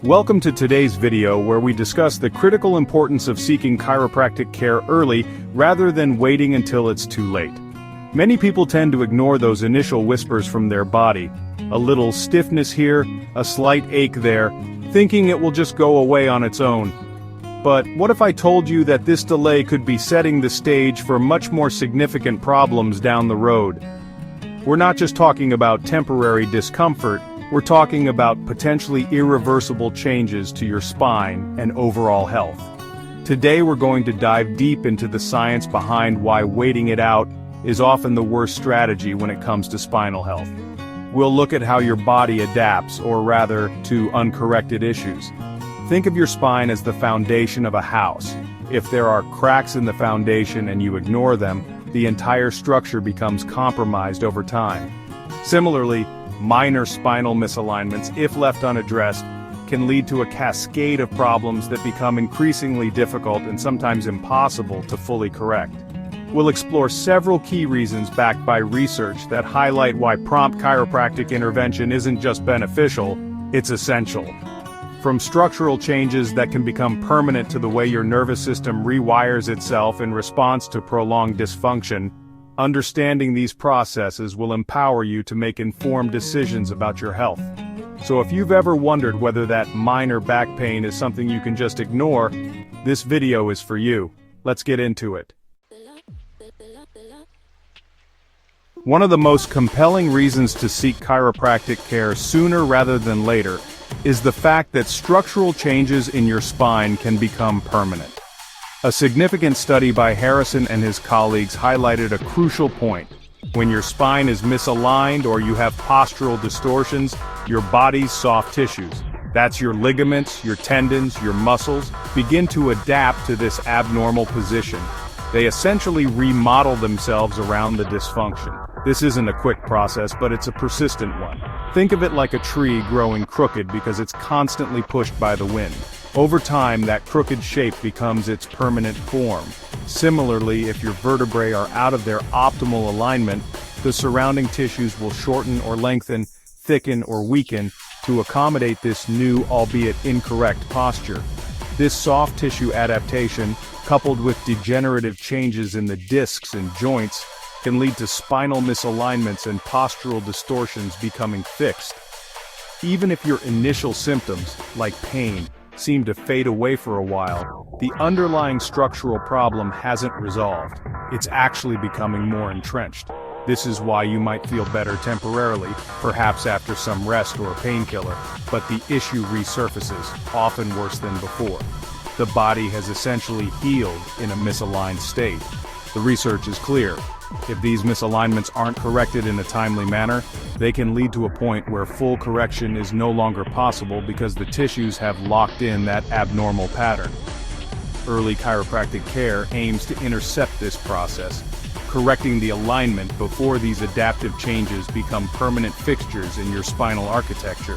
Welcome to today's video where we discuss the critical importance of seeking chiropractic care early rather than waiting until it's too late. Many people tend to ignore those initial whispers from their body. A little stiffness here, a slight ache there, thinking it will just go away on its own. But what if I told you that this delay could be setting the stage for much more significant problems down the road? We're not just talking about temporary discomfort, we're talking about potentially irreversible changes to your spine and overall health. Today we're going to dive deep into the science behind why waiting it out is often the worst strategy when it comes to spinal health. We'll look at how your body adapts, or rather, to uncorrected issues. Think of your spine as the foundation of a house. If there are cracks in the foundation and you ignore them, the entire structure becomes compromised over time. Similarly, minor spinal misalignments, if left unaddressed, can lead to a cascade of problems that become increasingly difficult and sometimes impossible to fully correct. We'll explore several key reasons backed by research that highlight why prompt chiropractic intervention isn't just beneficial, it's essential. From structural changes that can become permanent to the way your nervous system rewires itself in response to prolonged dysfunction, understanding these processes will empower you to make informed decisions about your health. So if you've ever wondered whether that minor back pain is something you can just ignore, this video is for you. Let's get into it. One of the most compelling reasons to seek chiropractic care sooner rather than later is the fact that structural changes in your spine can become permanent. A significant study by Harrison and his colleagues highlighted a crucial point. When your spine is misaligned or you have postural distortions, your body's soft tissues, that's your ligaments, your tendons, your muscles, begin to adapt to this abnormal position. They essentially remodel themselves around the dysfunction. This isn't a quick process, but it's a persistent one. Think of it like a tree growing crooked because it's constantly pushed by the wind. Over time, that crooked shape becomes its permanent form. Similarly, if your vertebrae are out of their optimal alignment, the surrounding tissues will shorten or lengthen, thicken or weaken to accommodate this new, albeit incorrect, posture. This soft tissue adaptation, coupled with degenerative changes in the discs and joints, can lead to spinal misalignments and postural distortions becoming fixed. Even if your initial symptoms, like pain, seem to fade away for a while, the underlying structural problem hasn't resolved. It's actually becoming more entrenched. This is why you might feel better temporarily, perhaps after some rest or a painkiller, but the issue resurfaces, often worse than before. The body has essentially healed in a misaligned state. The research is clear. If these misalignments aren't corrected in a timely manner, they can lead to a point where full correction is no longer possible because the tissues have locked in that abnormal pattern. Early chiropractic care aims to intercept this process, correcting the alignment before these adaptive changes become permanent fixtures in your spinal architecture.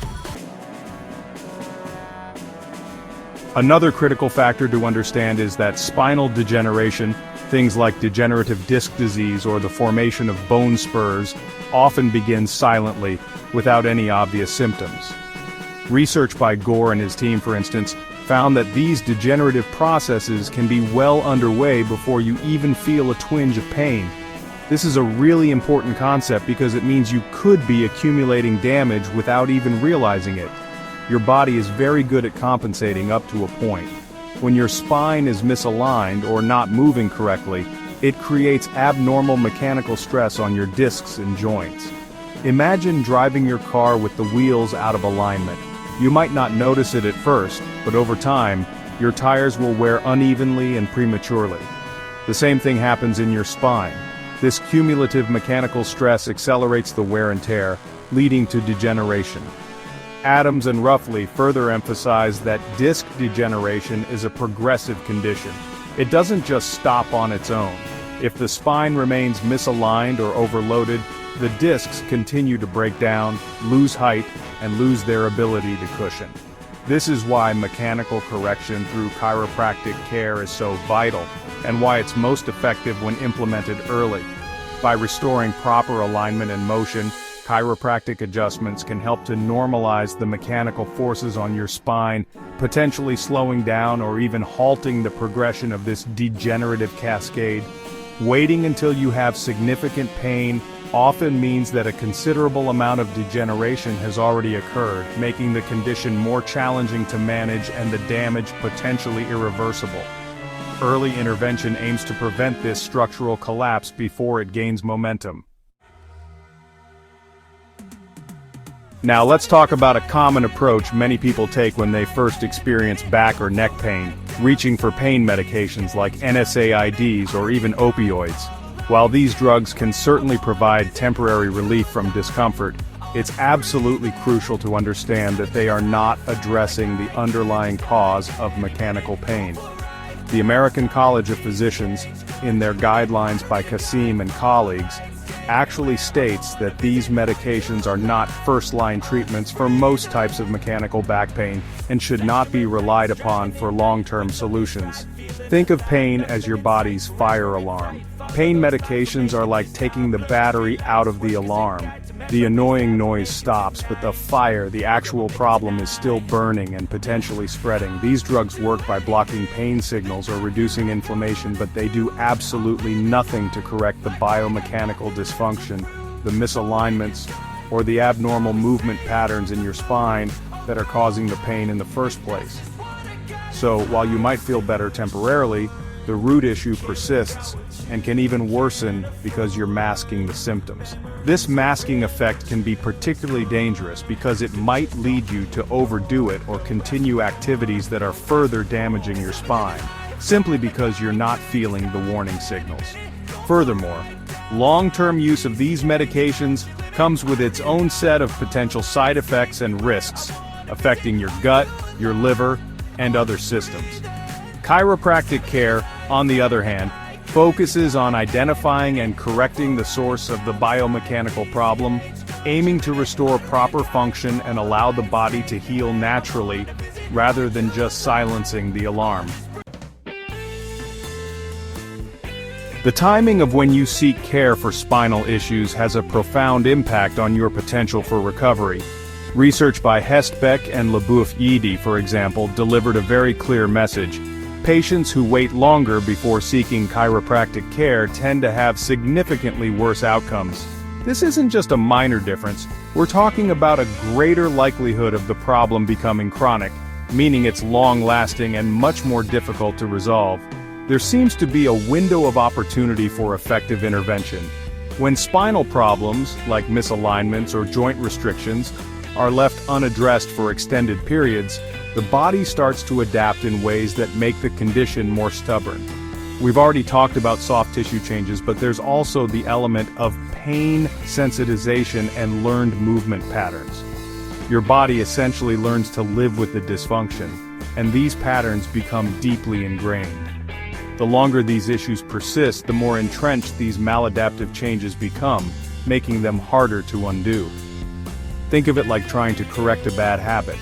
Another critical factor to understand is that spinal degeneration, things like degenerative disc disease or the formation of bone spurs, often begins silently, without any obvious symptoms. Research by Gore and his team, for instance, found that these degenerative processes can be well underway before you even feel a twinge of pain. This is a really important concept because it means you could be accumulating damage without even realizing it. Your body is very good at compensating up to a point. When your spine is misaligned or not moving correctly, it creates abnormal mechanical stress on your discs and joints. Imagine driving your car with the wheels out of alignment. You might not notice it at first, but over time, your tires will wear unevenly and prematurely. The same thing happens in your spine. This cumulative mechanical stress accelerates the wear and tear, leading to degeneration. Adams and Ruffley further emphasize that disc degeneration is a progressive condition. It doesn't just stop on its own. If the spine remains misaligned or overloaded, the discs continue to break down, lose height, and lose their ability to cushion. This is why mechanical correction through chiropractic care is so vital, and why it's most effective when implemented early. By restoring proper alignment and motion, Chiropractic adjustments can help to normalize the mechanical forces on your spine, potentially slowing down or even halting the progression of this degenerative cascade. Waiting until you have significant pain often means that a considerable amount of degeneration has already occurred, making the condition more challenging to manage and the damage potentially irreversible. Early intervention aims to prevent this structural collapse before it gains momentum. Now let's talk about a common approach many people take when they first experience back or neck pain, reaching for pain medications like NSAIDs or even opioids. While these drugs can certainly provide temporary relief from discomfort, it's absolutely crucial to understand that they are not addressing the underlying cause of mechanical pain. The American College of Physicians, in their guidelines by Kasim and colleagues, actually states that these medications are not first-line treatments for most types of mechanical back pain and should not be relied upon for long-term solutions. Think of pain as your body's fire alarm. Pain medications are like taking the battery out of the alarm. The annoying noise stops, but the fire, the actual problem, is still burning and potentially spreading. These drugs work by blocking pain signals or reducing inflammation, but they do absolutely nothing to correct the biomechanical dysfunction, the misalignments, or the abnormal movement patterns in your spine that are causing the pain in the first place. So, while you might feel better temporarily, the root issue persists and can even worsen because you're masking the symptoms. This masking effect can be particularly dangerous because it might lead you to overdo it or continue activities that are further damaging your spine, simply because you're not feeling the warning signals. Furthermore, long-term use of these medications comes with its own set of potential side effects and risks, affecting your gut, your liver, and other systems. Chiropractic care, on the other hand, focuses on identifying and correcting the source of the biomechanical problem, aiming to restore proper function and allow the body to heal naturally, rather than just silencing the alarm. The timing of when you seek care for spinal issues has a profound impact on your potential for recovery. Research by Hestbeck and Leboeuf-Yedi, for example, delivered a very clear message. Patients who wait longer before seeking chiropractic care tend to have significantly worse outcomes. This isn't just a minor difference, we're talking about a greater likelihood of the problem becoming chronic, meaning it's long-lasting and much more difficult to resolve. There seems to be a window of opportunity for effective intervention. When spinal problems, like misalignments or joint restrictions, are left unaddressed for extended periods, the body starts to adapt in ways that make the condition more stubborn. We've already talked about soft tissue changes, but there's also the element of pain sensitization and learned movement patterns. Your body essentially learns to live with the dysfunction, and these patterns become deeply ingrained. The longer these issues persist, the more entrenched these maladaptive changes become, making them harder to undo. Think of it like trying to correct a bad habit.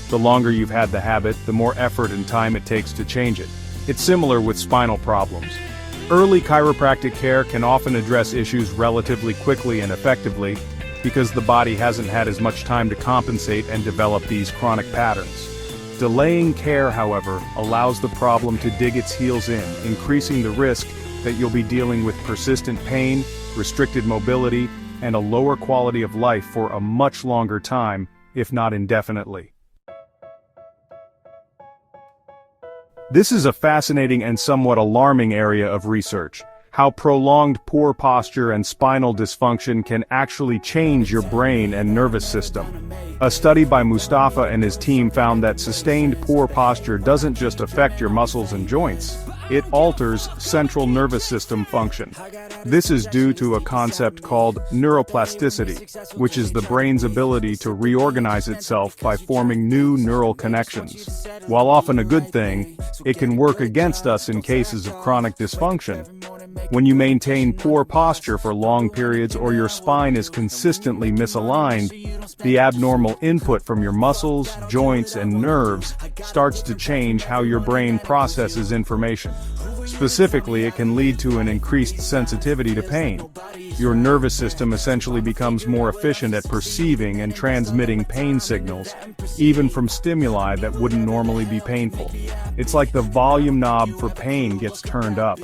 The longer you've had the habit, the more effort and time it takes to change it. It's similar with spinal problems. Early chiropractic care can often address issues relatively quickly and effectively because the body hasn't had as much time to compensate and develop these chronic patterns. Delaying care, however, allows the problem to dig its heels in, increasing the risk that you'll be dealing with persistent pain, restricted mobility, and a lower quality of life for a much longer time, if not indefinitely. This is a fascinating and somewhat alarming area of research, how prolonged poor posture and spinal dysfunction can actually change your brain and nervous system. A study by Mustafa and his team found that sustained poor posture doesn't just affect your muscles and joints, it alters central nervous system function. This is due to a concept called neuroplasticity, which is the brain's ability to reorganize itself by forming new neural connections. While often a good thing, it can work against us in cases of chronic dysfunction. When you maintain poor posture for long periods or your spine is consistently misaligned, the abnormal input from your muscles, joints, and nerves starts to change how your brain processes information. Specifically, it can lead to an increased sensitivity to pain. Your nervous system essentially becomes more efficient at perceiving and transmitting pain signals, even from stimuli that wouldn't normally be painful. It's like the volume knob for pain gets turned up.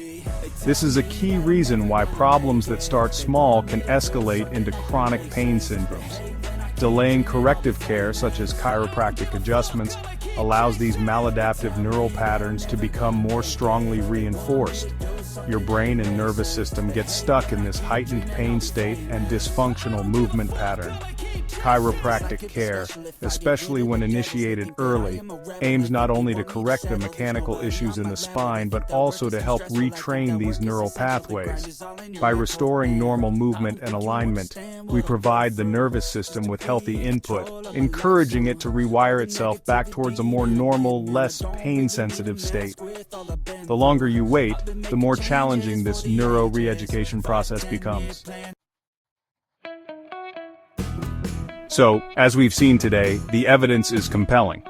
This is a key reason why problems that start small can escalate into chronic pain syndromes. Delaying corrective care, such as chiropractic adjustments, allows these maladaptive neural patterns to become more strongly reinforced. Your brain and nervous system get stuck in this heightened pain state and dysfunctional movement pattern. Chiropractic care, especially when initiated early, aims not only to correct the mechanical issues in the spine but also to help retrain these neural pathways. By restoring normal movement and alignment, we provide the nervous system with healthy input, encouraging it to rewire itself back towards a more normal, less pain-sensitive state. The longer you wait, the more challenging this neuro-re-education process becomes. So, as we've seen today, the evidence is compelling.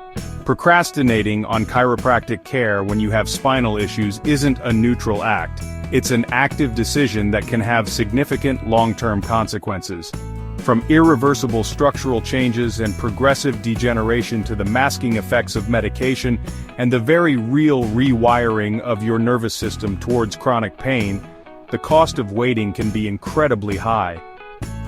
Procrastinating on chiropractic care when you have spinal issues isn't a neutral act. It's an active decision that can have significant long-term consequences. From irreversible structural changes and progressive degeneration to the masking effects of medication and the very real rewiring of your nervous system towards chronic pain, the cost of waiting can be incredibly high.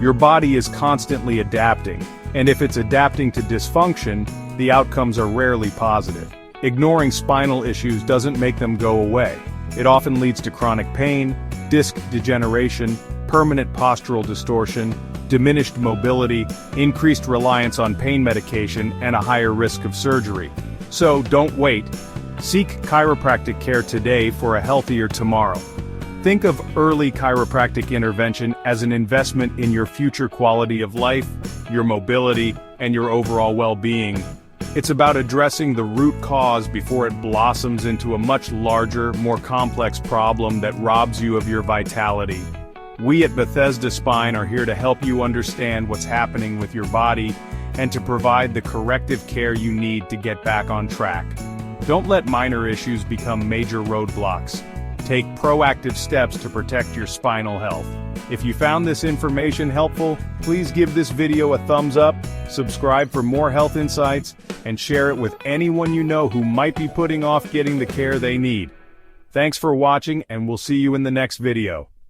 Your body is constantly adapting, and if it's adapting to dysfunction, the outcomes are rarely positive. Ignoring spinal issues doesn't make them go away. It often leads to chronic pain, disc degeneration, permanent postural distortion, diminished mobility, increased reliance on pain medication, and a higher risk of surgery. So don't wait. Seek chiropractic care today for a healthier tomorrow. Think of early chiropractic intervention as an investment in your future quality of life, your mobility, and your overall well-being. It's about addressing the root cause before it blossoms into a much larger, more complex problem that robs you of your vitality. We at Bethesda Spine are here to help you understand what's happening with your body and to provide the corrective care you need to get back on track. Don't let minor issues become major roadblocks. Take proactive steps to protect your spinal health. If you found this information helpful, please give this video a thumbs up, subscribe for more health insights, and share it with anyone you know who might be putting off getting the care they need. Thanks for watching, and we'll see you in the next video.